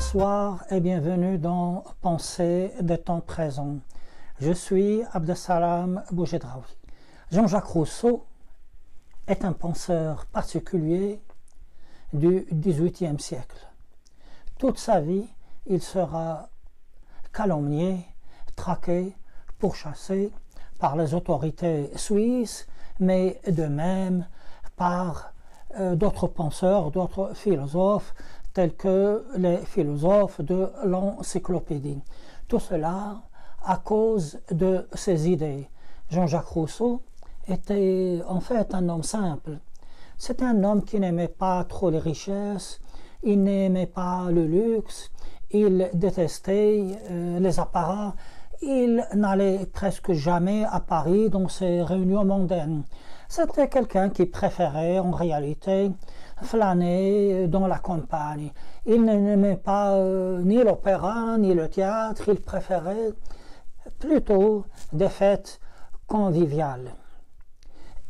Bonsoir et bienvenue dans Pensées des temps présents. Je suis Abdesalam Boujedraoui. Jean-Jacques Rousseau est un penseur particulier du XVIIIe siècle. Toute sa vie, il sera calomnié, traqué, pourchassé par les autorités suisses, mais de même par d'autres penseurs, d'autres philosophes, tels que les philosophes de l'encyclopédie. Tout cela à cause de ses idées. Jean-Jacques Rousseau était en fait un homme simple. C'était un homme qui n'aimait pas trop les richesses, il n'aimait pas le luxe, il détestait les apparats, il n'allait presque jamais à Paris dans ses réunions mondaines. C'était quelqu'un qui préférait en réalité flâner dans la campagne. Il n'aimait pas ni l'opéra ni le théâtre, il préférait plutôt des fêtes conviviales.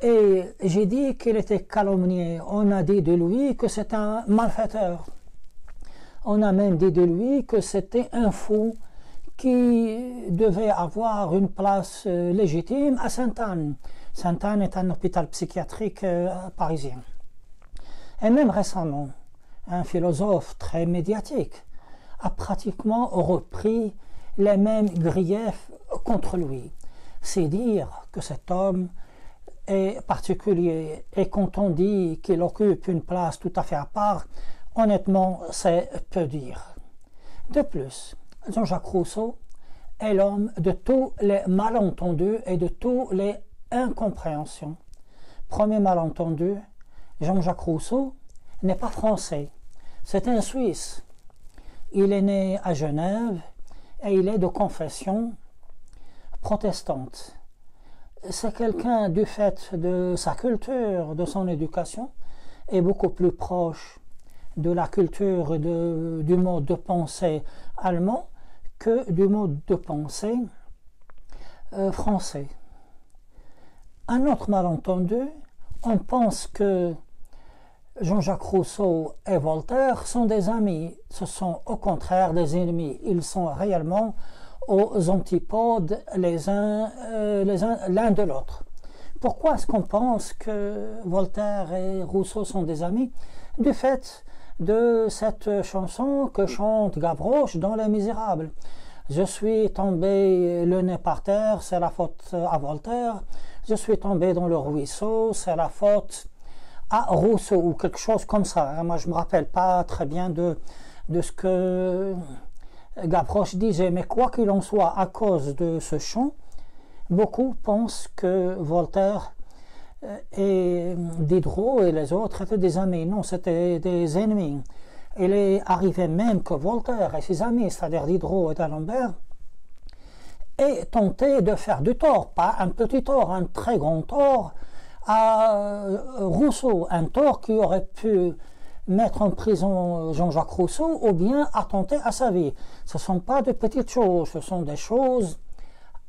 Et j'ai dit qu'il était calomnié. On a dit de lui que c'est un malfaiteur. On a même dit de lui que c'était un fou qui devait avoir une place légitime à Sainte-Anne. Sainte-Anne est un hôpital psychiatrique parisien. Et même récemment, un philosophe très médiatique a pratiquement repris les mêmes griefs contre lui. C'est dire que cet homme est particulier. Et quand on dit qu'il occupe une place tout à fait à part, honnêtement, c'est peu dire. De plus, Jean-Jacques Rousseau est l'homme de tous les malentendus et de toutes les incompréhensions. Premier malentendu, Jean-Jacques Rousseau n'est pas français, c'est un Suisse. Il est né à Genève et il est de confession protestante. C'est quelqu'un, du fait de sa culture, de son éducation, est beaucoup plus proche de la culture et du mode de pensée allemand que du mode de pensée français. Un autre malentendu, on pense que Jean-Jacques Rousseau et Voltaire sont des amis. Ce sont au contraire des ennemis. Ils sont réellement aux antipodes l'un de l'autre. Pourquoi est-ce qu'on pense que Voltaire et Rousseau sont des amis? Du fait de cette chanson que chante Gavroche dans Les Misérables. Je suis tombé le nez par terre, c'est la faute à Voltaire. Je suis tombé dans le ruisseau, c'est la faute à Rousseau, ou quelque chose comme ça. Moi, je ne me rappelle pas très bien de ce que Gavroche disait, mais quoi qu'il en soit, à cause de ce chant, beaucoup pensent que Voltaire et Diderot et les autres étaient des amis. Non, c'était des ennemis. Il est arrivé même que Voltaire et ses amis, c'est-à-dire Diderot et d'Alembert, aient tenté de faire du tort, pas un petit tort, un très grand tort à Rousseau, un tort qui aurait pu mettre en prison Jean-Jacques Rousseau ou bien attenter à sa vie. Ce ne sont pas de petites choses, ce sont des choses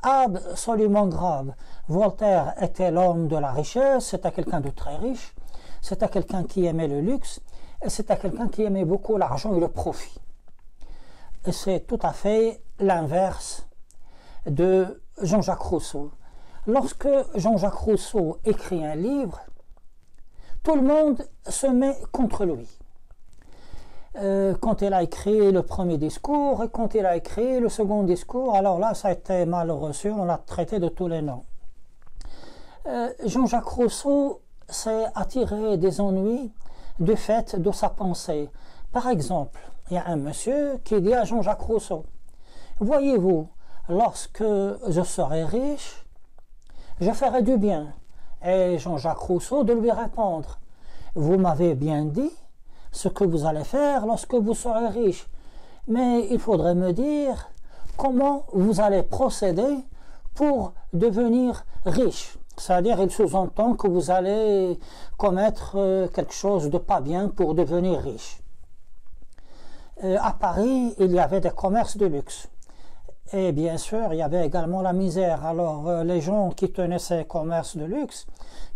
absolument graves. Voltaire était l'homme de la richesse, c'était quelqu'un de très riche, c'était quelqu'un qui aimait le luxe, et c'était quelqu'un qui aimait beaucoup l'argent et le profit. Et c'est tout à fait l'inverse de Jean-Jacques Rousseau. Lorsque Jean-Jacques Rousseau écrit un livre, tout le monde se met contre lui. Quand il a écrit le premier discours et quand il a écrit le second discours, alors là, ça a été mal reçu, on l'a traité de tous les noms. Jean-Jacques Rousseau s'est attiré des ennuis du fait de sa pensée. Par exemple, il y a un monsieur qui dit à Jean-Jacques Rousseau, « Voyez-vous, lorsque je serai riche, je ferai du bien. » Et Jean-Jacques Rousseau de lui répondre, « Vous m'avez bien dit ce que vous allez faire lorsque vous serez riche, mais il faudrait me dire comment vous allez procéder pour devenir riche. » C'est-à-dire, il sous-entend que vous allez commettre quelque chose de pas bien pour devenir riche. À Paris, il y avait des commerces de luxe. Et bien sûr, il y avait également la misère. Alors, les gens qui tenaient ces commerces de luxe,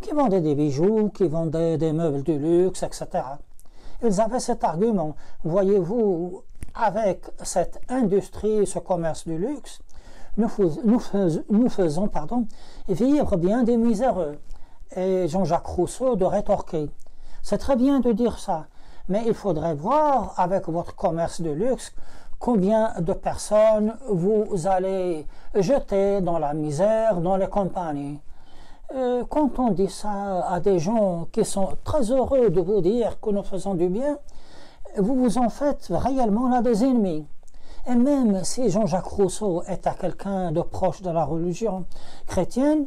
qui vendaient des bijoux, qui vendaient des meubles de luxe, etc., ils avaient cet argument. Voyez-vous, avec cette industrie, ce commerce du luxe, nous faisons vivre bien des miséreux. Et Jean-Jacques Rousseau de rétorquer, c'est très bien de dire ça, mais il faudrait voir avec votre commerce de luxe combien de personnes vous allez jeter dans la misère, dans les compagnies. Quand on dit ça à des gens qui sont très heureux de vous dire que nous faisons du bien, vous vous en faites réellement là des ennemis. Et même si Jean-Jacques Rousseau était quelqu'un de proche de la religion chrétienne,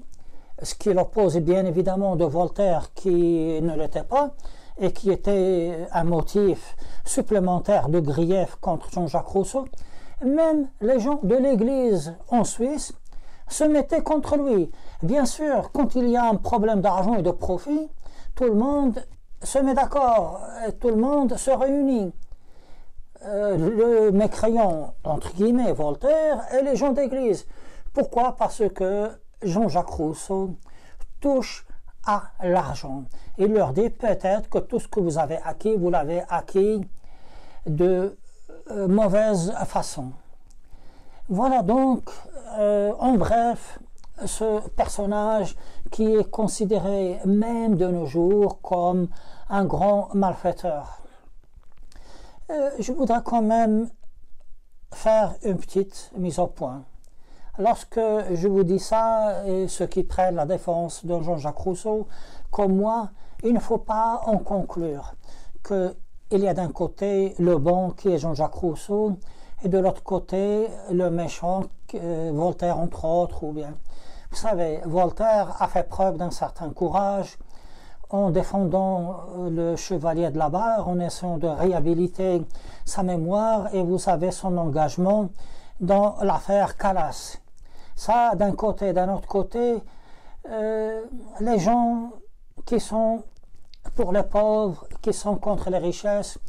ce qui l'oppose bien évidemment de Voltaire qui ne l'était pas, et qui était un motif supplémentaire de grief contre Jean-Jacques Rousseau, même les gens de l'Église en Suisse se mettaient contre lui. Bien sûr, quand il y a un problème d'argent et de profit, tout le monde se met d'accord, tout le monde se réunit. Le mécréant, entre guillemets, Voltaire, et les gens d'Église. Pourquoi? Parce que Jean-Jacques Rousseau touche à l'argent. Il leur dit peut-être que tout ce que vous avez acquis, vous l'avez acquis de mauvaise façon. Voilà donc, en bref, ce personnage qui est considéré même de nos jours comme un grand malfaiteur. Je voudrais quand même faire une petite mise au point. Lorsque je vous dis ça, et ceux qui prennent la défense de Jean-Jacques Rousseau, comme moi, il ne faut pas en conclure qu'il y a d'un côté le bon qui est Jean-Jacques Rousseau, et de l'autre côté le méchant, Voltaire entre autres, ou bien. Vous savez, Voltaire a fait preuve d'un certain courage en défendant le chevalier de la Barre, en essayant de réhabiliter sa mémoire, et vous savez son engagement dans l'affaire Calas. Ça, d'un côté. D'un autre côté, les gens qui sont pour les pauvres, qui sont contre les richesses,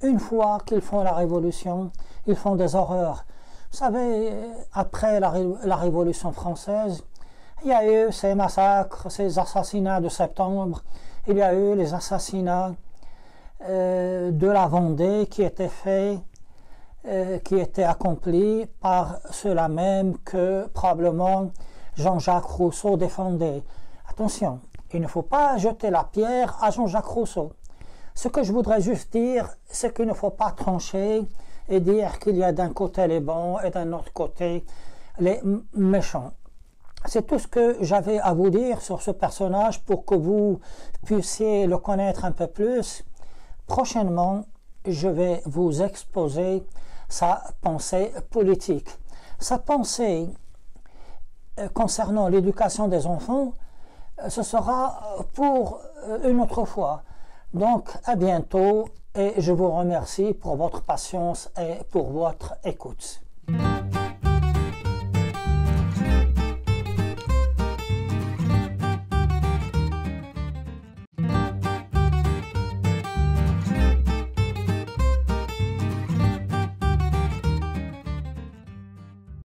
une fois qu'ils font la révolution, ils font des horreurs. Vous savez, après la Révolution française, il y a eu ces massacres, ces assassinats de septembre, il y a eu les assassinats de la Vendée qui étaient faits, qui était accompli par ceux-là même que probablement Jean-Jacques Rousseau défendait. Attention, il ne faut pas jeter la pierre à Jean-Jacques Rousseau. Ce que je voudrais juste dire, c'est qu'il ne faut pas trancher et dire qu'il y a d'un côté les bons et d'un autre côté les méchants. C'est tout ce que j'avais à vous dire sur ce personnage pour que vous puissiez le connaître un peu plus. Prochainement, je vais vous exposer sa pensée politique. Sa pensée concernant l'éducation des enfants, ce sera pour une autre fois. Donc, à bientôt et je vous remercie pour votre patience et pour votre écoute.